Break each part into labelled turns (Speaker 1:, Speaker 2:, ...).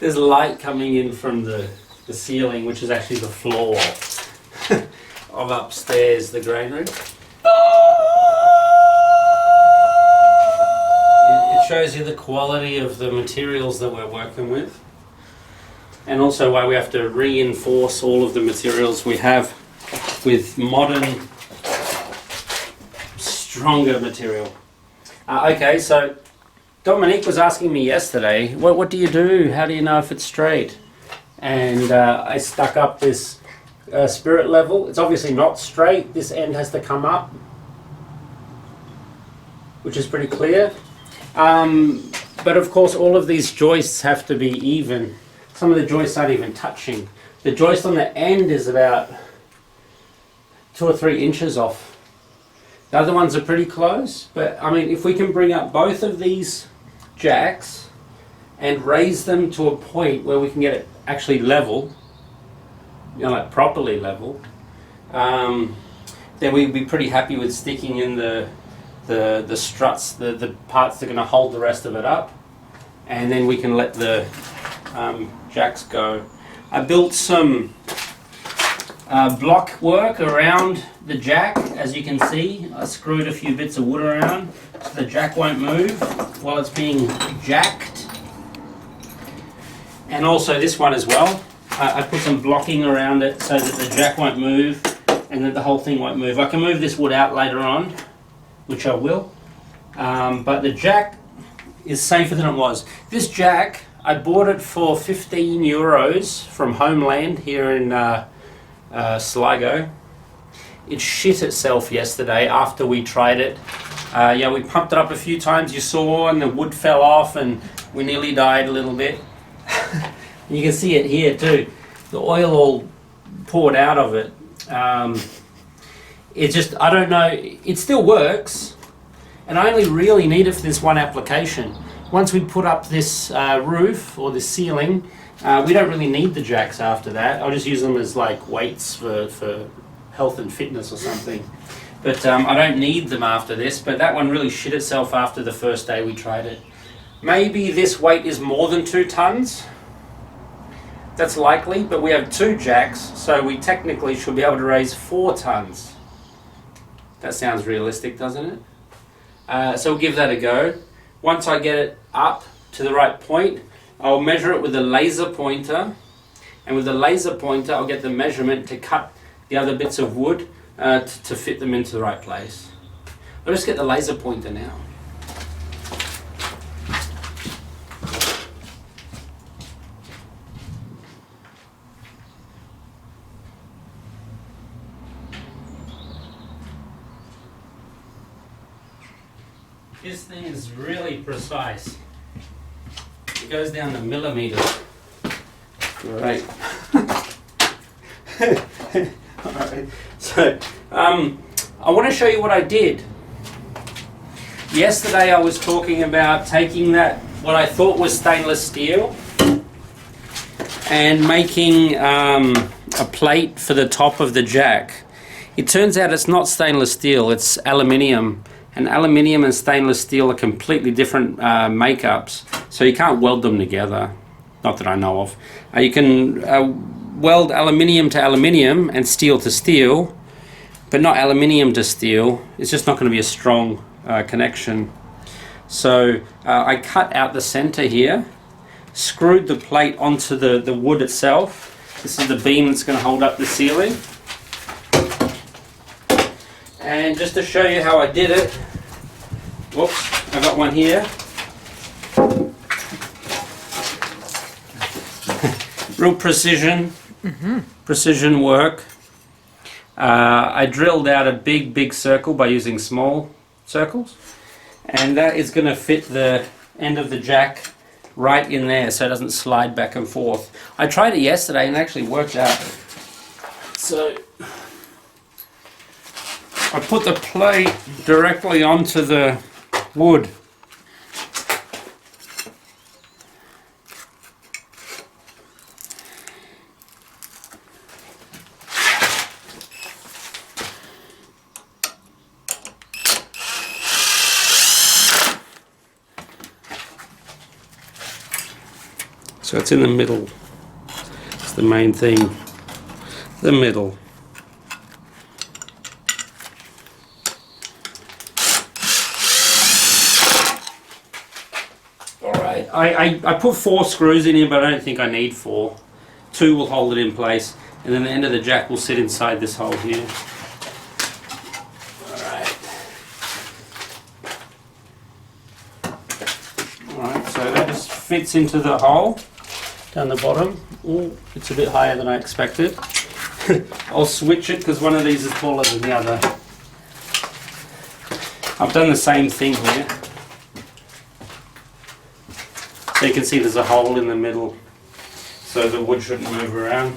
Speaker 1: there's light coming in from the ceiling, which is actually the floor of upstairs, the granary. It shows you the quality of the materials that we're working with, and also why we have to reinforce all of the materials we have with modern, stronger material. Okay, so Dominique was asking me yesterday, what do you do? How do you know if it's straight? And I stuck up this spirit level. It's obviously not straight. This end has to come up, which is pretty clear. But of course, all of these joists have to be even. Some of the joists aren't even touching. The joist on the end is about 2 or 3 inches off. The other ones are pretty close, but I mean, if we can bring up both of these jacks and raise them to a point where we can get it actually level, you know, like properly level, then we'd be pretty happy with sticking in the struts, the parts that are going to hold the rest of it up, and then we can let the jacks go. I built some block work around the jack. As you can see, I screwed a few bits of wood around so the jack won't move while it's being jacked. And also this one as well. I put some blocking around it so that the jack won't move and that the whole thing won't move. I can move this wood out later on, which I will, but the jack is safer than it was. This jack, I bought it for 15 euros from Homeland here in Sligo. It shit itself yesterday after we tried it. Yeah, we pumped it up a few times, you saw, and the wood fell off and we nearly died a little bit. You can see it here too. The oil all poured out of it. It just, I don't know, it still works, and I only really need it for this one application. Once we put up this roof or this ceiling, we don't really need the jacks after that. I'll just use them as like weights for health and fitness or something. But I don't need them after this, but that one really shit itself after the first day we tried it. Maybe this weight is more than 2 tons. That's likely, but we have 2 jacks, so we technically should be able to raise 4 tons. That sounds realistic, doesn't it? So we'll give that a go. Once I get it up to the right point, I'll measure it with a laser pointer, and with the laser pointer I'll get the measurement to cut the other bits of wood to fit them into the right place. I'll just get the laser pointer now. This thing is really precise. It goes down to millimeters. Great. Alright, so I want to show you what I did. Yesterday I was talking about taking that, what I thought was stainless steel, and making a plate for the top of the jack. It turns out it's not stainless steel, it's aluminium. And aluminium and stainless steel are completely different makeups, so you can't weld them together, not that I know of. You can weld aluminium to aluminium and steel to steel, but not aluminium to steel. It's just not going to be a strong connection. So I cut out the center here, screwed the plate onto the wood itself. This is the beam that's going to hold up the ceiling. And just to show you how I did it, whoops, I got one here. Real precision, precision work. I drilled out a big circle by using small circles, and that is going to fit the end of the jack right in there so it doesn't slide back and forth. I tried it yesterday and it actually worked out. So I put the plate directly onto the wood. So So it's in the middle. It's the main thing. The middle. Alright, I put 4 screws in here, but I don't think I need 4. 2 will hold it in place, and then the end of the jack will sit inside this hole here. Alright, so that just fits into the hole down the bottom. Ooh, it's a bit higher than I expected. I'll switch it because one of these is taller than the other. I've done the same thing here. So you can see there's a hole in the middle, so the wood shouldn't move around.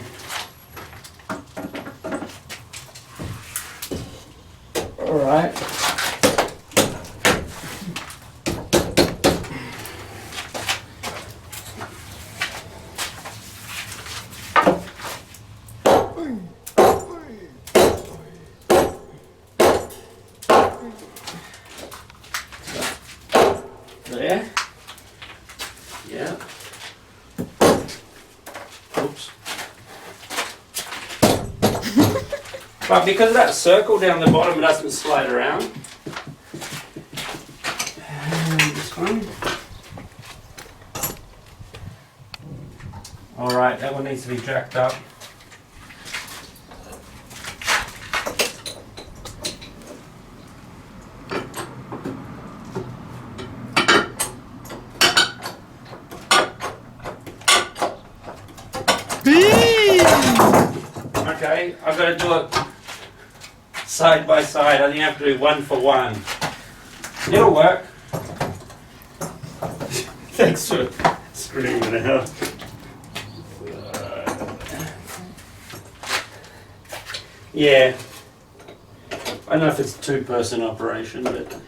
Speaker 1: Alright. There. Yeah. Oops. But because of that circle down the bottom, it doesn't slide around. And this one. Alright, that one needs to be jacked up. Okay, I've got to do it side by side. I think I have to do 1 for 1. It'll work. Thanks for screwing it out. Yeah. I don't know if it's a 2-person operation, but...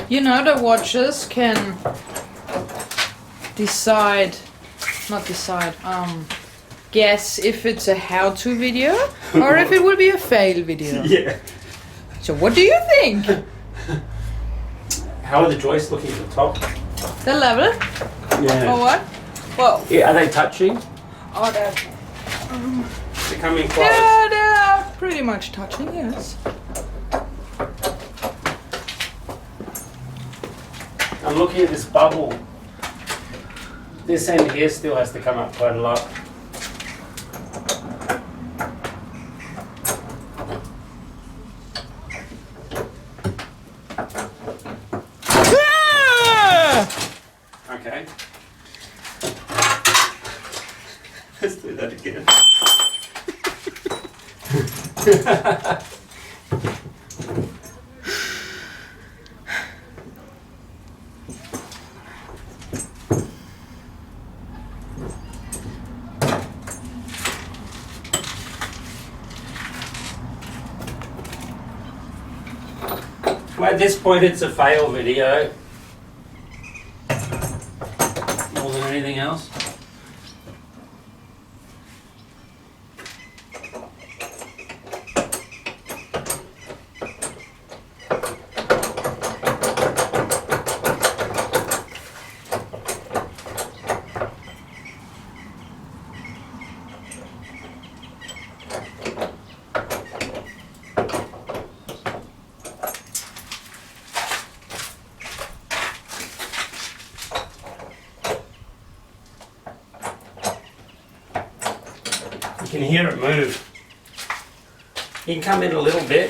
Speaker 2: You know, the watchers can guess if it's a how-to video or if it will be a fail video.
Speaker 1: Yeah.
Speaker 2: So what do you think?
Speaker 1: How are the joists looking at the top?
Speaker 2: The level?
Speaker 1: Yeah.
Speaker 2: Or what? Well,
Speaker 1: Yeah, are they touching?
Speaker 2: oh, they're
Speaker 1: They're coming close.
Speaker 2: yeah, they're pretty much touching, yes.
Speaker 1: I'm looking at this bubble. This end here still has to come up quite a lot. Okay. Let's do that again. Well, at this point it's a fail video more than anything else. You can hear it move. You can come in a little bit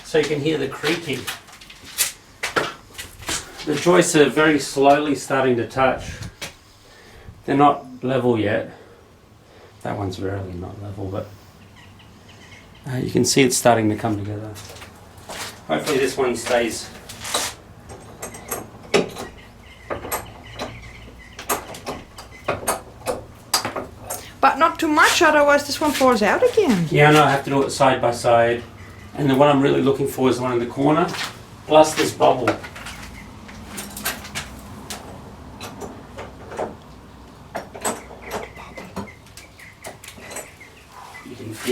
Speaker 1: so you can hear the creaking. The joists are very slowly starting to touch. They're not level yet. That one's rarely not level, but you can see it's starting to come together. Hopefully this one stays.
Speaker 2: But not too much, otherwise this one falls out again.
Speaker 1: Yeah, no, I have to do it side by side. And the one I'm really looking for is the one in the corner, plus this bubble.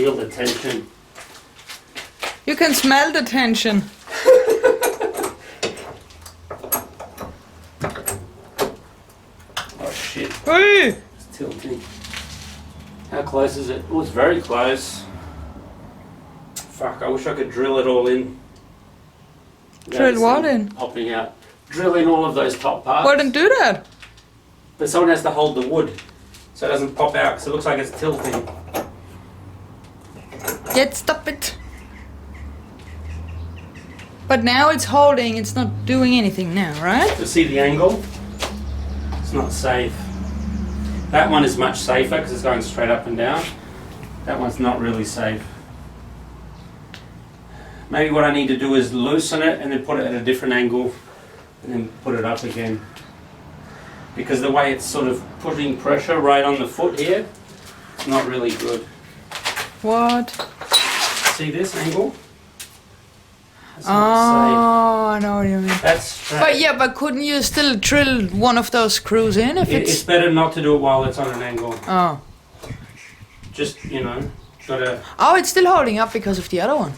Speaker 1: feel the tension.
Speaker 2: You can smell the tension.
Speaker 1: Oh shit.
Speaker 2: Hey!
Speaker 1: It's tilting. How close is it? Oh, it's very close. Fuck, I wish I could drill it all in.
Speaker 2: Drill what in?
Speaker 1: Popping out. Drill in all of those top parts.
Speaker 2: Well, then do that.
Speaker 1: But someone has to hold the wood so it doesn't pop out because it looks like it's tilting.
Speaker 2: Yet stop it. But now it's holding, it's not doing anything now, right?
Speaker 1: To see the angle, it's not safe. That one is much safer because it's going straight up and down. That one's not really safe. Maybe what I need to do is loosen it and then put it at a different angle and then put it up again. Because the way it's sort of putting pressure right on the foot here, it's not really good.
Speaker 2: What?
Speaker 1: See this angle? That's
Speaker 2: Oh,
Speaker 1: not
Speaker 2: I know what you mean.
Speaker 1: safe. That's
Speaker 2: But yeah, but couldn't you still drill one of those screws in if
Speaker 1: it's
Speaker 2: it's...
Speaker 1: better not to do it while it's on an angle.
Speaker 2: Oh.
Speaker 1: Just, you know, gotta...
Speaker 2: Oh, it's still holding up because of the other one.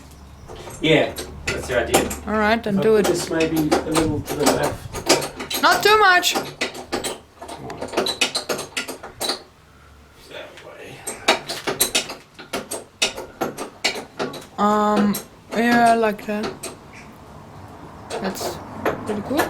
Speaker 1: Yeah, that's the idea.
Speaker 2: Alright, then do it.
Speaker 1: This maybe a little to the left.
Speaker 2: Not too much.
Speaker 1: That way.
Speaker 2: Yeah, I like that. That's pretty cool.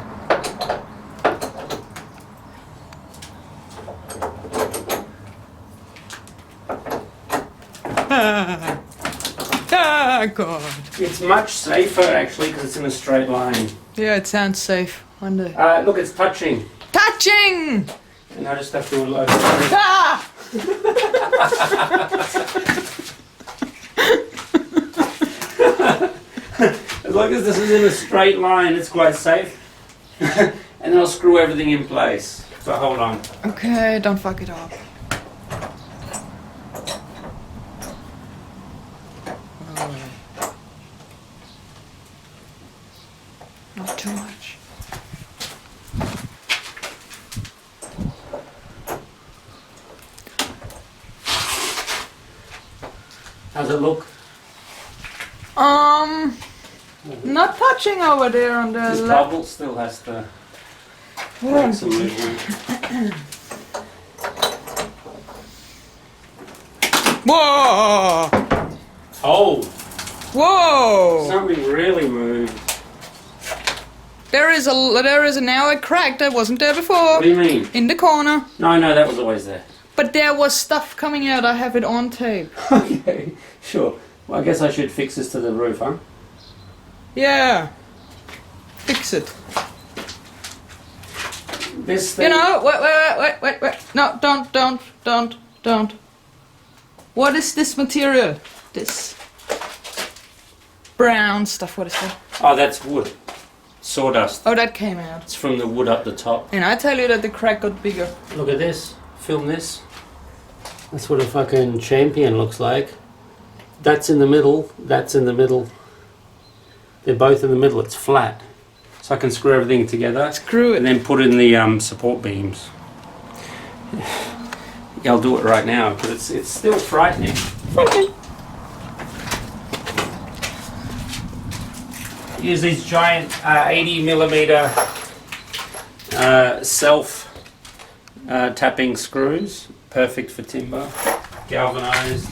Speaker 2: Ah, God.
Speaker 1: It's much safer actually because it's in a straight line.
Speaker 2: Yeah, it sounds safe. Wonder.
Speaker 1: Look, it's touching.
Speaker 2: Touching!
Speaker 1: And I just have to load it.
Speaker 2: Ah!
Speaker 1: As long as this is in a straight line, it's quite safe. And then I'll screw everything in place. So hold on.
Speaker 2: Okay, don't fuck it up. Not too much.
Speaker 1: How's it look?
Speaker 2: Not touching over there on the
Speaker 1: This
Speaker 2: left.
Speaker 1: bubble still has to make some movement.
Speaker 2: Whoa!
Speaker 1: Oh,
Speaker 2: Whoa!
Speaker 1: something really moved.
Speaker 2: There is now a crack that wasn't there before.
Speaker 1: What do you mean?
Speaker 2: In the corner.
Speaker 1: No, that was always there.
Speaker 2: But there was stuff coming out. I have it on tape.
Speaker 1: Okay, sure. Well, I guess I should fix this to the roof, huh?
Speaker 2: Yeah. Fix it.
Speaker 1: This thing.
Speaker 2: You know, wait. No, don't. What is this material? This brown stuff, what is that?
Speaker 1: Oh, that's wood. Sawdust.
Speaker 2: Oh, that came out.
Speaker 1: It's from the wood up the top.
Speaker 2: And I tell you that the crack got bigger.
Speaker 1: Look at this. Film this. That's what a fucking champion looks like. That's in the middle. That's in the middle. They're both in the middle. It's flat. So I can screw everything together.
Speaker 2: Screw it.
Speaker 1: And then put in the support beams. Yeah, I'll do it right now because it's still frightening. Use these giant 80mm self tapping screws. Perfect for timber. Galvanized.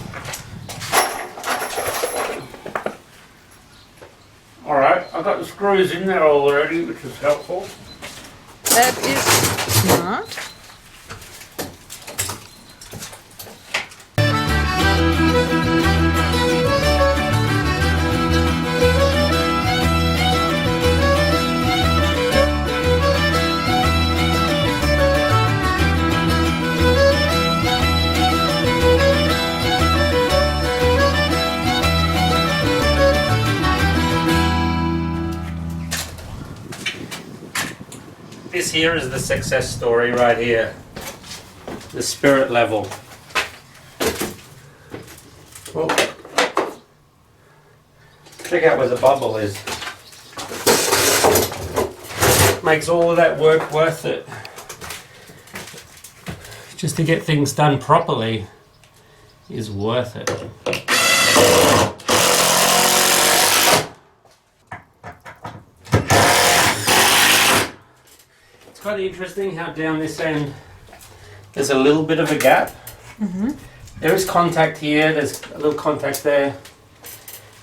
Speaker 1: Alright, I've got the screws in there already, which is helpful.
Speaker 2: That is smart.
Speaker 1: This here is the success story right here. The spirit level. Well, check out where the bubble is. Makes all of that work worth it. Just to get things done properly is worth it. It's quite interesting how down this end there's a little bit of a gap. There is contact here, there's a little contact there.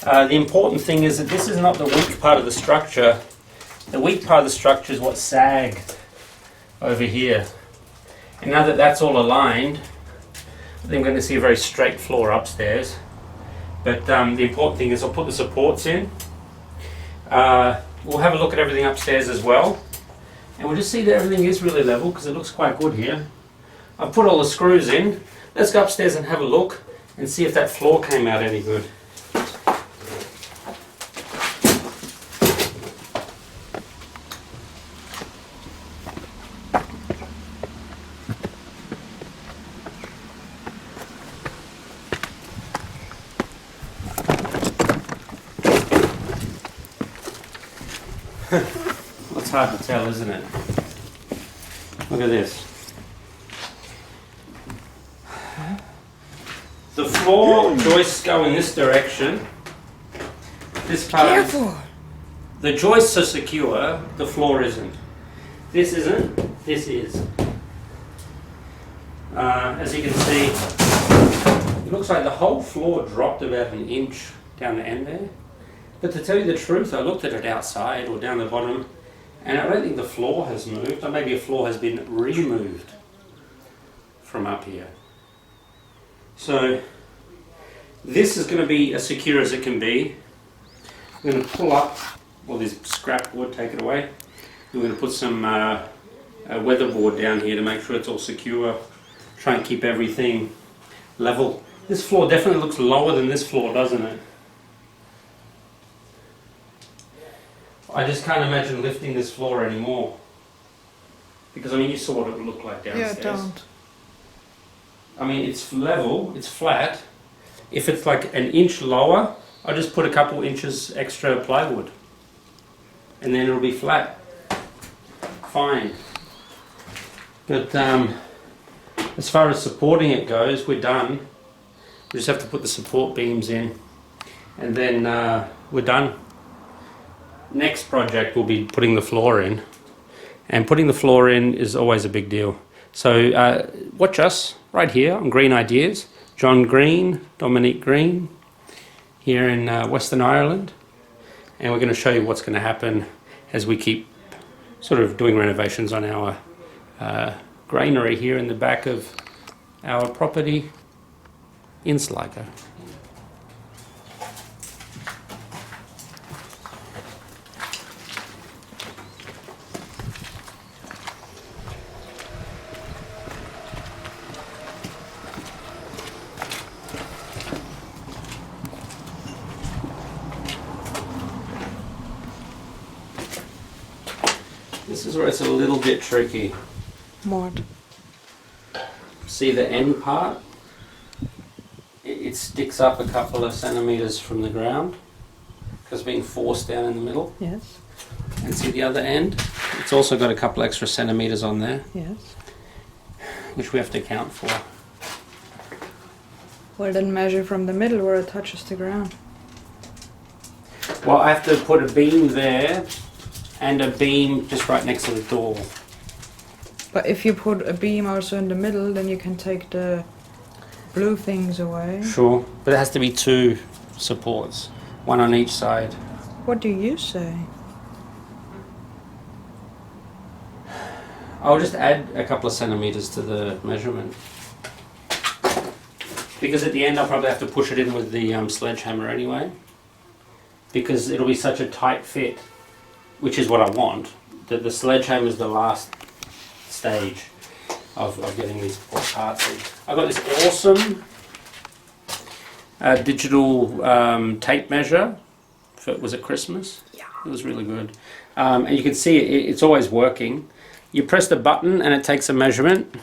Speaker 1: The important thing is that this is not the weak part of the structure. The weak part of the structure is what sagged over here. And now that that's all aligned, I think we're going to see a very straight floor upstairs. But the important thing is I'll put the supports in. We'll have a look at everything upstairs as well. And we'll just see that everything is really level because it looks quite good here. I've put all the screws in. Let's go upstairs and have a look and see if that floor came out any good. Well, it's hard to tell, isn't it? Look at this. The floor joists go in this direction. This part.
Speaker 2: Careful.
Speaker 1: The joists are secure, the floor isn't. This isn't, this is. As you can see, it looks like the whole floor dropped about an inch down the end there. But to tell you the truth, I looked at it outside or down the bottom, and I don't think the floor has moved, or maybe a floor has been removed from up here. So this is going to be as secure as it can be. I'm going to pull up all this scrap wood, take it away. We're going to put some weatherboard down here to make sure it's all secure. Try and keep everything level. This floor definitely looks lower than this floor, doesn't it? I just can't imagine lifting this floor anymore. Because I mean, you saw what it would look like downstairs.
Speaker 2: Yeah, don't.
Speaker 1: I mean, it's level, it's flat. If it's like an inch lower, I'll just put a couple inches extra plywood. And then it'll be flat. Fine. But as far as supporting it goes, we're done. We just have to put the support beams in. And then we're done. Next project will be putting the floor in. And putting the floor in is always a big deal. So watch us right here on Green Ideas. John Green, Dominique Green, here in Western Ireland. And we're going to show you what's going to happen as we keep sort of doing renovations on our granary here in the back of our property in Sligo. This is where it's a little bit tricky.
Speaker 2: What?
Speaker 1: See the end part? It sticks up a couple of centimeters from the ground because it's being forced down in the middle.
Speaker 2: Yes.
Speaker 1: And see the other end? It's also got a couple extra centimeters on there,
Speaker 2: Yes.
Speaker 1: which we have to account for.
Speaker 2: Well, then measure from the middle where it touches the ground.
Speaker 1: Well, I have to put a beam there and a beam just right next to the door.
Speaker 2: But if you put a beam also in the middle, then you can take the blue things away.
Speaker 1: Sure, but it has to be two supports, one on each side.
Speaker 2: What do you say?
Speaker 1: I'll just add a couple of centimeters to the measurement. Because at the end I'll probably have to push it in with the sledgehammer anyway. Because it'll be such a tight fit, which is what I want. The sledgehammer is the last stage of getting these parts in. I got this awesome digital tape measure. Was it Christmas?
Speaker 2: Yeah.
Speaker 1: It was really good. And you can see it's always working. You press the button and it takes a measurement.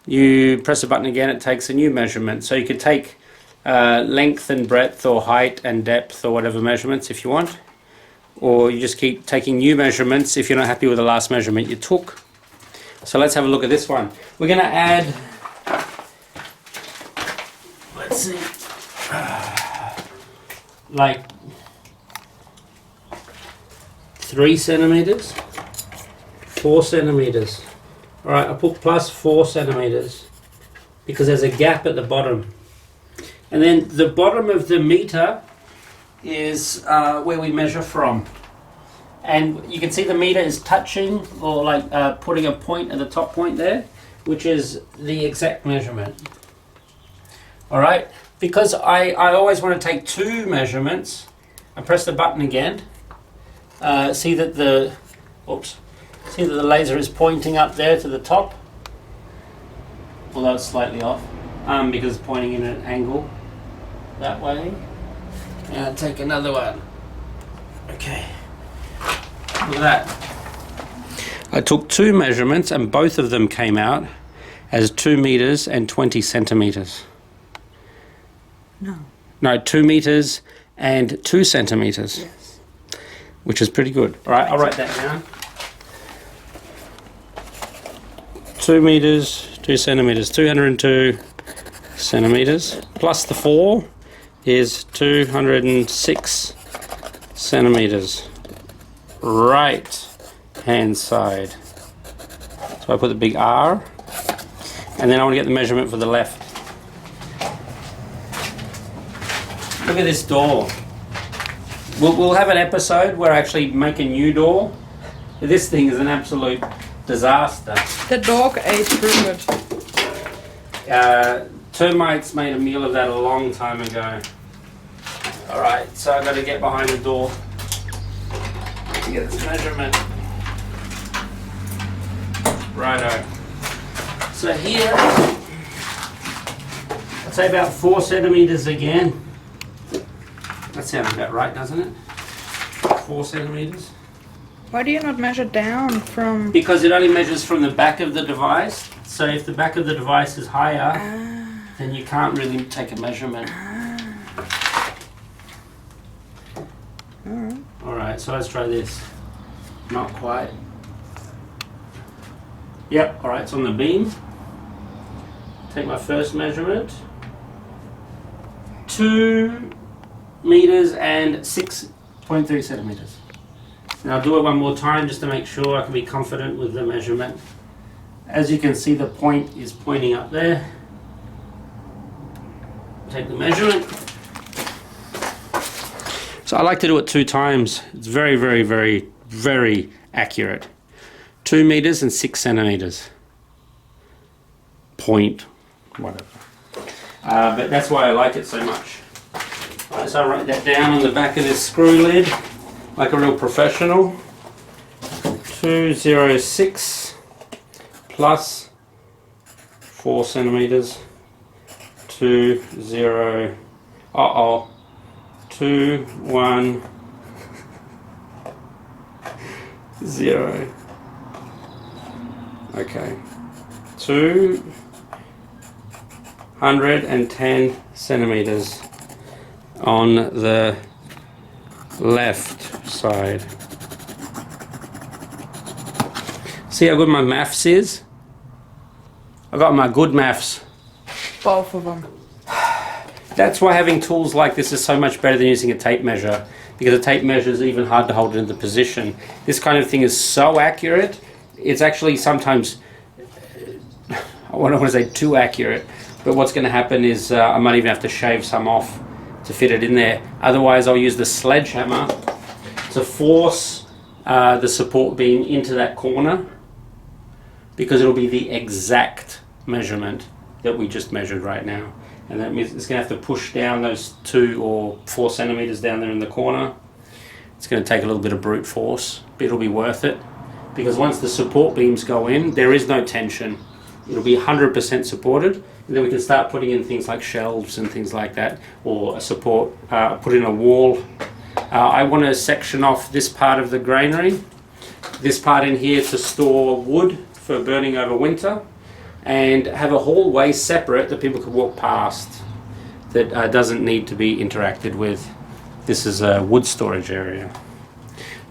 Speaker 1: You press the button again, it takes a new measurement. So you could take length and breadth or height and depth or whatever measurements if you want. Or you just keep taking new measurements if you're not happy with the last measurement you took. So let's have a look at this one. We're going to add, let's see, like 3 centimeters, 4 centimeters. All right, I put plus 4 centimeters because there's a gap at the bottom. And then the bottom of the meter is where we measure from. And you can see the meter is touching, or like putting a point at the top point there, which is the exact measurement. All right, because I always want to take 2 measurements, I press the button again. See that the laser is pointing up there to the top, although it's slightly off because it's pointing in an angle that way. And I'll take another one. Okay, look at that. I took 2 measurements and both of them came out as 2 meters and 20 centimeters. No, 2 meters and 2 centimeters.
Speaker 2: Yes.
Speaker 1: Which is pretty good. All right, I'll write that down. 2 meters, 2 centimeters, 202 centimeters, plus the 4 is 206 centimeters. Right hand side. So I put the big R, and then I want to get the measurement for the left. Look at this door. We'll have an episode where I actually make a new door. This thing is an absolute disaster.
Speaker 2: The dog ate through it.
Speaker 1: Termites made a meal of that a long time ago. Alright, so I've got to get behind the door to get this measurement. Righto. So here, I'd say about 4 centimeters again. That sounds about right, doesn't it? 4 centimeters.
Speaker 2: Why do you not measure down from...
Speaker 1: Because it only measures from the back of the device. So if the back of the device is higher, then you can't really take a measurement. Alright, so let's try this. Not quite. Yep, alright, it's on the beam. Take my first measurement. 2 meters and 6.3 centimeters. Now I'll do it one more time just to make sure I can be confident with the measurement. As you can see, the point is pointing up there. Take the measurement. So I like to do it 2 times. It's very, very, very, very accurate. 2 meters and 6 centimeters. Point, whatever. But that's why I like it so much. Right, so I write that down on the back of this screw lid, like a real professional. 206 plus 4 centimeters. 210. 210. Okay. 210 centimeters on the left side. See how good my maths is? I got my good maths.
Speaker 2: Both of them.
Speaker 1: That's why having tools like this is so much better than using a tape measure, because a tape measure is even hard to hold it into position. This kind of thing is so accurate, it's actually sometimes, I don't want to say too accurate, but what's going to happen is I might even have to shave some off to fit it in there. Otherwise I'll use the sledgehammer to force the support beam into that corner, because it'll be the exact measurement that we just measured right now. And that means it's going to have to push down those 2 or 4 centimeters down there in the corner. It's going to take a little bit of brute force, but it'll be worth it, because once the support beams go in, there is no tension. It'll be 100% supported, and then we can start putting in things like shelves and things like that, or a support, put in a wall. I want to section off this part of the granary, this part in here to store wood for burning over winter, and have a hallway separate that people could walk past that doesn't need to be interacted with. This is a wood storage area.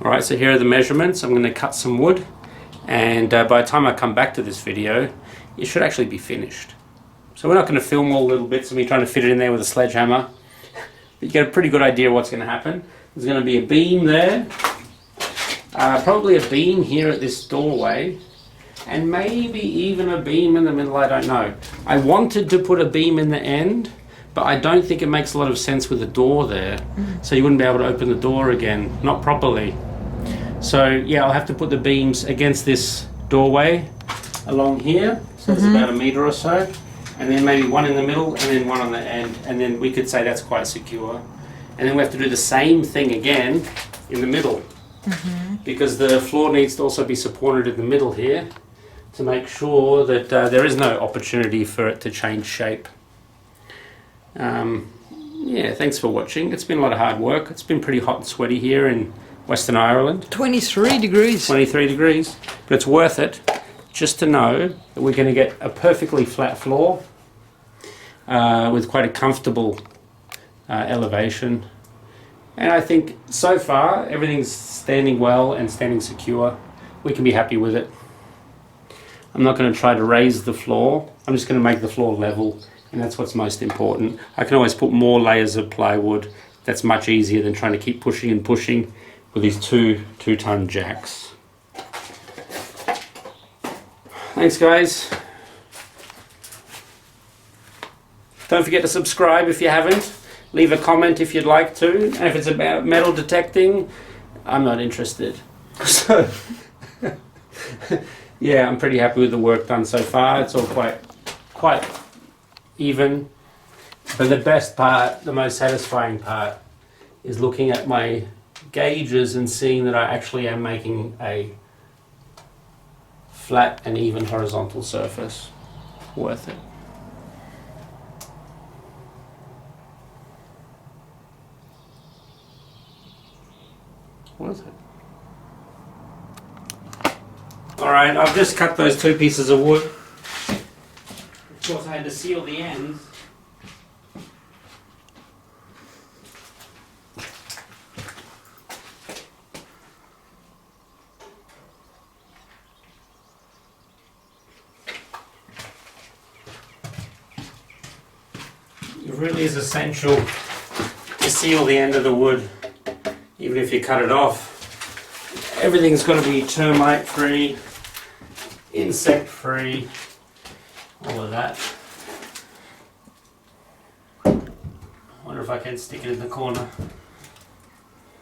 Speaker 1: Alright, so here are the measurements. I'm going to cut some wood, and by the time I come back to this video, it should actually be finished. So we're not going to film all the little bits of me trying to fit it in there with a sledgehammer. But you get a pretty good idea of what's going to happen. There's going to be a beam there, probably a beam here at this doorway, and maybe even a beam in the middle, I don't know. I wanted to put a beam in the end, but I don't think it makes a lot of sense with a door there. So you wouldn't be able to open the door again, not properly. So yeah, I'll have to put the beams against this doorway along here. So it's about 1 meter or so. And then maybe one in the middle and then one on the end. And then we could say that's quite secure. And then we have to do the same thing again in the middle. Because the floor needs to also be supported in the middle here to make sure that there is no opportunity for it to change shape. Yeah, thanks for watching. It's been a lot of hard work. It's been pretty hot and sweaty here in Western Ireland.
Speaker 2: 23 degrees.
Speaker 1: 23 degrees. But it's worth it just to know that we're going to get a perfectly flat floor with quite a comfortable elevation. And I think so far everything's standing well and standing secure. We can be happy with it. I'm not going to try to raise the floor. I'm just going to make the floor level, and that's what's most important. I can always put more layers of plywood. That's much easier than trying to keep pushing and pushing with these two-ton jacks. Thanks, guys. Don't forget to subscribe if you haven't. Leave a comment if you'd like to. And if it's about metal detecting, I'm not interested. So, yeah, I'm pretty happy with the work done so far. It's all quite even. But the best part, the most satisfying part, is looking at my gauges and seeing that I actually am making a flat and even horizontal surface. Worth it. Worth it. Alright, I've just cut those 2 pieces of wood. Of course I had to seal the ends. It really is essential to seal the end of the wood, even if you cut it off. Everything's got to be termite free, insect free, all of that. I wonder if I can stick it in the corner.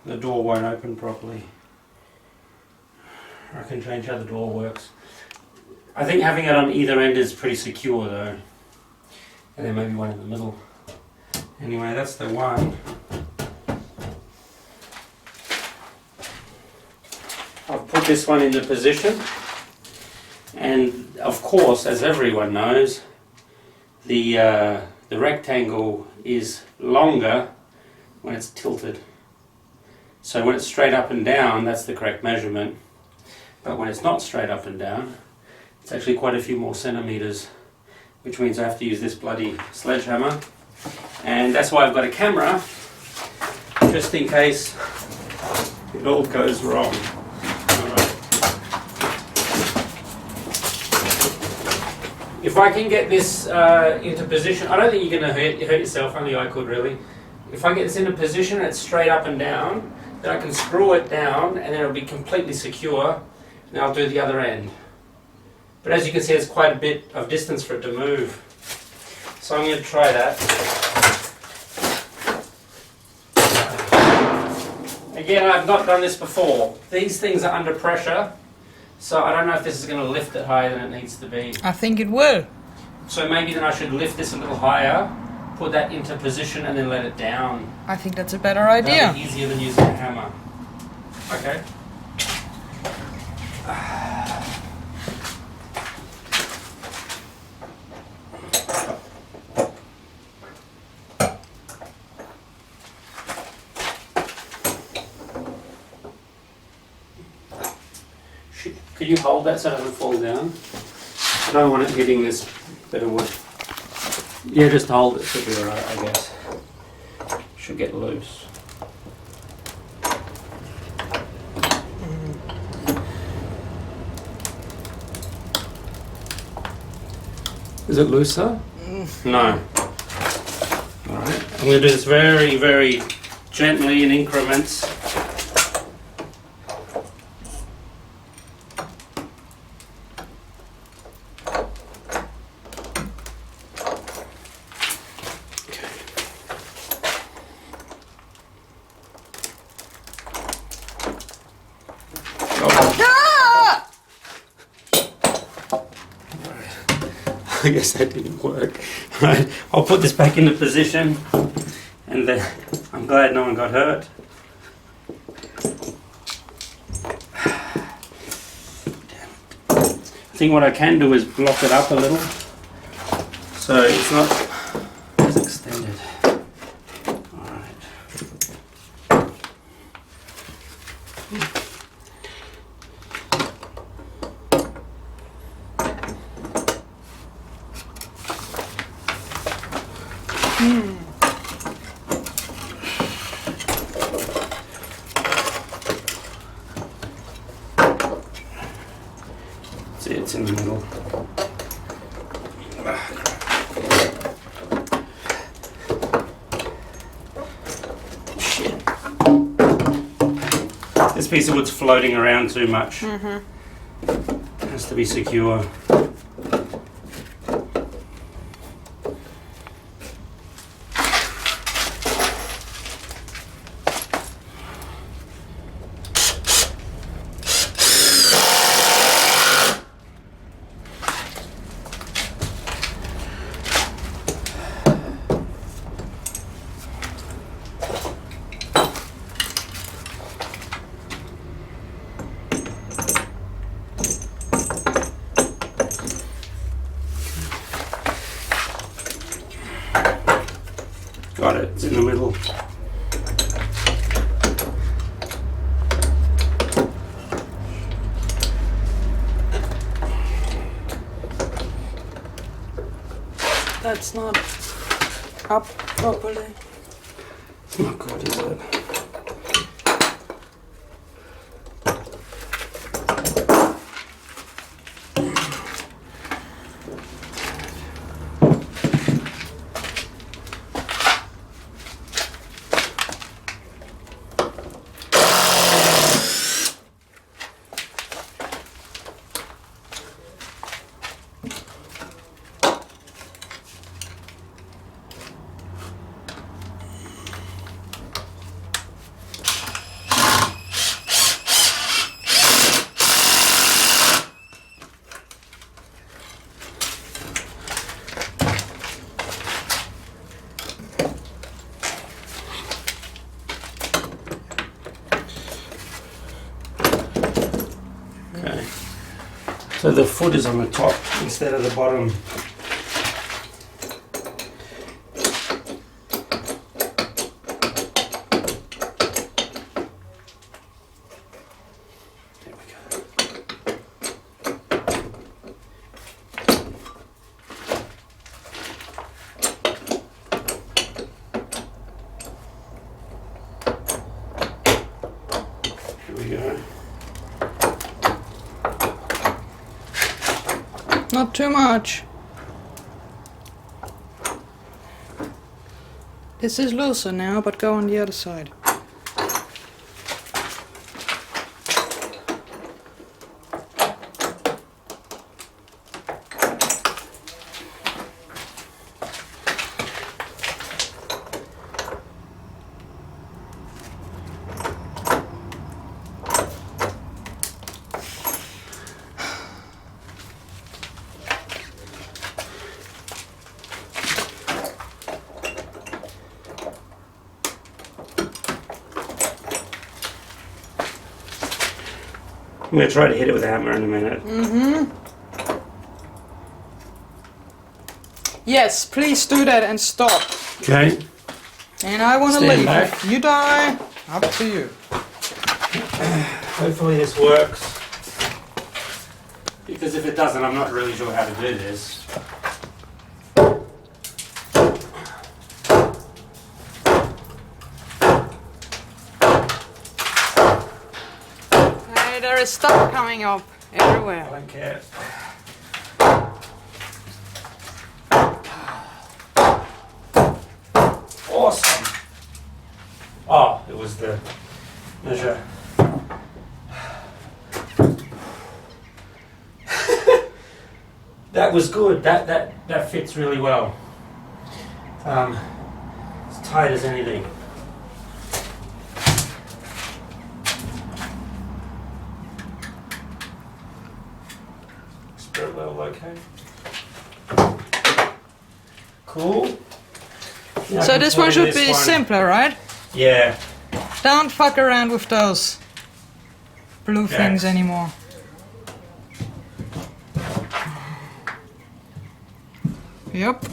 Speaker 1: The door won't open properly. I can change how the door works. I think having it on either end is pretty secure though. And then maybe one in the middle. Anyway, that's the one. I've put this one into position. And of course, as everyone knows, the rectangle is longer when it's tilted. So when it's straight up and down, that's the correct measurement. But when it's not straight up and down, it's actually quite a few more centimeters, which means I have to use this bloody sledgehammer. And that's why I've got a camera, just in case it all goes wrong. Alright. If I can get this into position, I don't think you're going to hurt yourself, only I could really. If I get this into position and it's straight up and down, then I can screw it down and then it'll be completely secure, and I'll do the other end. But as you can see, there's quite a bit of distance for it to move. So I'm going to try that. Again, I've not done this before. These things are under pressure, so I don't know if this is going to lift it higher than it needs to be.
Speaker 2: I think it will.
Speaker 1: So maybe then I should lift this a little higher, put that into position and then let it down.
Speaker 2: I think that's a better idea.
Speaker 1: That'll be easier than using a hammer. Okay. Could you hold that so it doesn't fall down? I don't want it hitting this bit of wood. Yeah, just hold it, should be alright, I guess. Should get loose. Is it looser? No. Alright. I'm going to do this very, very gently in increments. I guess that didn't work. Right, I'll put this back into position, and then I'm glad no one got hurt. I think what I can do is block it up a little, so it's not as extended. Alright. See, it's in the middle. Shit. This piece of wood's floating around too much. It has to be secure. Got it, it's in the middle.
Speaker 2: That's not up properly.
Speaker 1: It's not good, is it? Okay, so the foot is on the top instead of the bottom. There we go. Here we go.
Speaker 2: Not too much. This is looser now, but go on the other side.
Speaker 1: I'm going to try to hit it with a hammer in a minute.
Speaker 2: Yes, please do that and stop.
Speaker 1: Okay.
Speaker 2: And I want to
Speaker 1: Stand
Speaker 2: leave.
Speaker 1: back.
Speaker 2: If you die, up to you.
Speaker 1: Hopefully this works. Because if it doesn't, I'm not really sure how to do this.
Speaker 2: Hey, there is stuff coming up everywhere.
Speaker 1: I don't care. was the measure. That was good. That fits really well. It's tight as anything. Spirit level okay. Cool. Now
Speaker 2: So this one should be simpler, right?
Speaker 1: Yeah.
Speaker 2: Don't fuck around with those blue things anymore. Yep.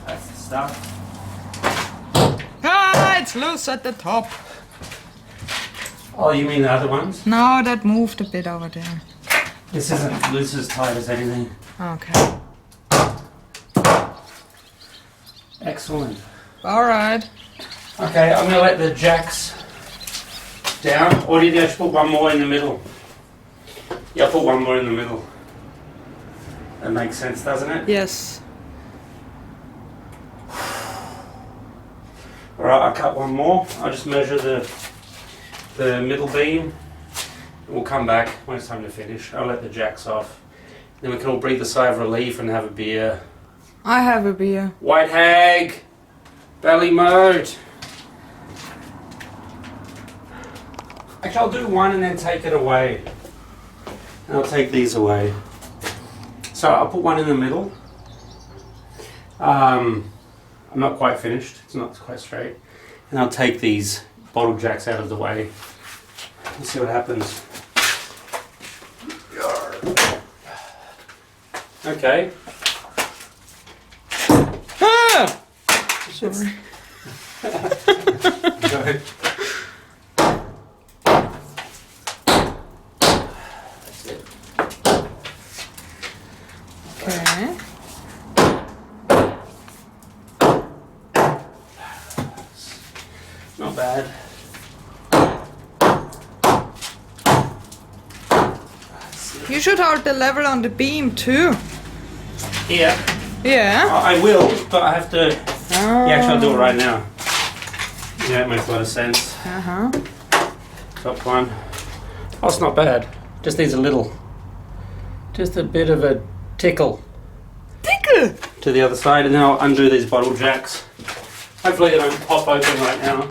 Speaker 1: That's the stuff.
Speaker 2: Ah, it's loose at the top.
Speaker 1: Oh, you mean the other ones?
Speaker 2: No, that moved a bit over there.
Speaker 1: This isn't loose as tight as anything.
Speaker 2: Okay.
Speaker 1: Excellent.
Speaker 2: Alright.
Speaker 1: Okay, I'm going to let the jacks down. Or did I just put one more in the middle? Yeah, I'll put one more in the middle. That makes sense, doesn't it?
Speaker 2: Yes.
Speaker 1: Alright, I'll cut one more. I'll just measure the middle beam. We'll come back when it's time to finish. I'll let the jacks off. Then we can all breathe a sigh of relief and have a beer.
Speaker 2: I have a beer.
Speaker 1: White Hag! Belly mode! Actually, I'll do one and then take it away. And I'll take these away. So I'll put one in the middle. I'm not quite finished. It's not quite straight. And I'll take these bottle jacks out of the way. Let's see what happens. Okay.
Speaker 2: Ah! Sorry.
Speaker 1: Go ahead. That's it.
Speaker 2: Okay.
Speaker 1: Not bad.
Speaker 2: You should hold the level on the beam too.
Speaker 1: Here.
Speaker 2: Yeah.
Speaker 1: I will, but I have to.
Speaker 2: Oh.
Speaker 1: Yeah, actually, I'll do it right now. Yeah, it makes a lot of sense.
Speaker 2: Uh-huh.
Speaker 1: Top one. Oh, it's not bad. Just needs a little. Just a bit of a tickle.
Speaker 2: Tickle!
Speaker 1: To the other side, and then I'll undo these bottle jacks. Hopefully they don't pop open right now.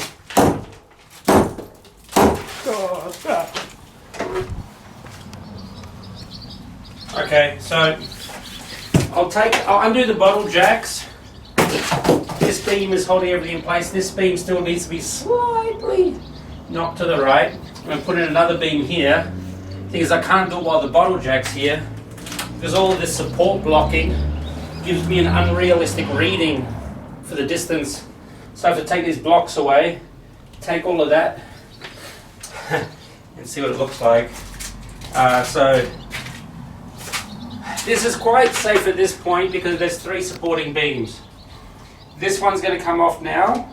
Speaker 1: Okay, so I'll undo the bottle jacks. This beam is holding everything in place. This beam still needs to be slightly knocked to the right. I'm going to put in another beam here. The thing is, I can't do it while the bottle jack's here because all of this support blocking gives me an unrealistic reading for the distance. So I have to take these blocks away, take all of that, and see what it looks like. So this is quite safe at this point because there's 3 supporting beams. This one's going to come off now.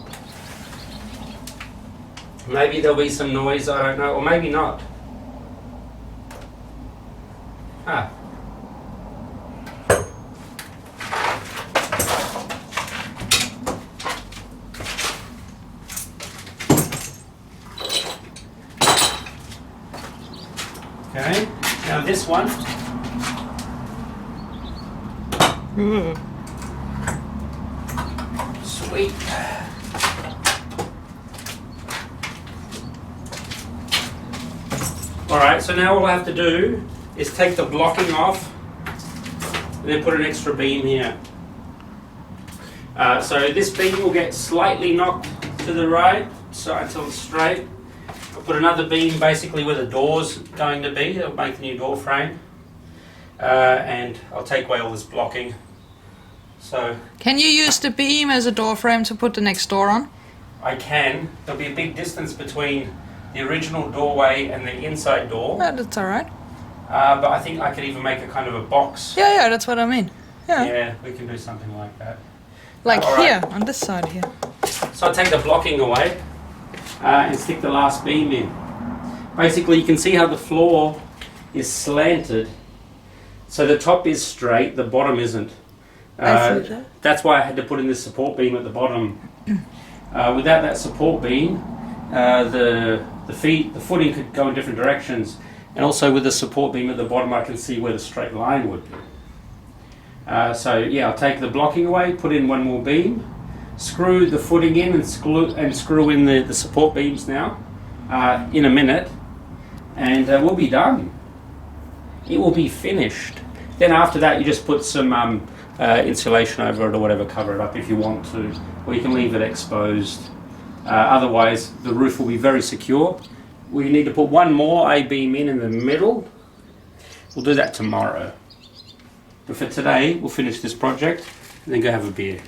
Speaker 1: Maybe there'll be some noise, I don't know, or maybe not. Huh. Okay, now this one. Sweet. Alright, so now all I have to do is take the blocking off and then put an extra beam here. So this beam will get slightly knocked to the right, so until it's straight. I'll put another beam basically where the door's going to be. It'll make the new door frame. And I'll take away all this blocking. So
Speaker 2: Can you use the beam as a door frame to put the next door on?
Speaker 1: I can. There'll be a big distance between the original doorway and the inside door.
Speaker 2: Yeah, that's alright.
Speaker 1: But I think I could even make a kind of a box.
Speaker 2: Yeah, that's what I mean. Yeah.
Speaker 1: we can do something like that.
Speaker 2: Like
Speaker 1: All right.
Speaker 2: here, on this side here.
Speaker 1: So I take the blocking away and stick the last beam in. Basically, you can see how the floor is slanted. So the top is straight, the bottom isn't.
Speaker 2: I see that.
Speaker 1: That's why I had to put in this support beam at the bottom. Without that support beam, the footing could go in different directions. And also with the support beam at the bottom, I can see where the straight line would be. So yeah, I'll take the blocking away, put in one more beam, screw the footing in and screw in the support beams now in a minute, and we'll be done. It will be finished. Then after that, you just put some insulation over it or whatever, cover it up if you want to, or you can leave it exposed. Otherwise, the roof will be very secure. We need to put one more A-beam in the middle. We'll do that tomorrow. But for today, we'll finish this project and then go have a beer.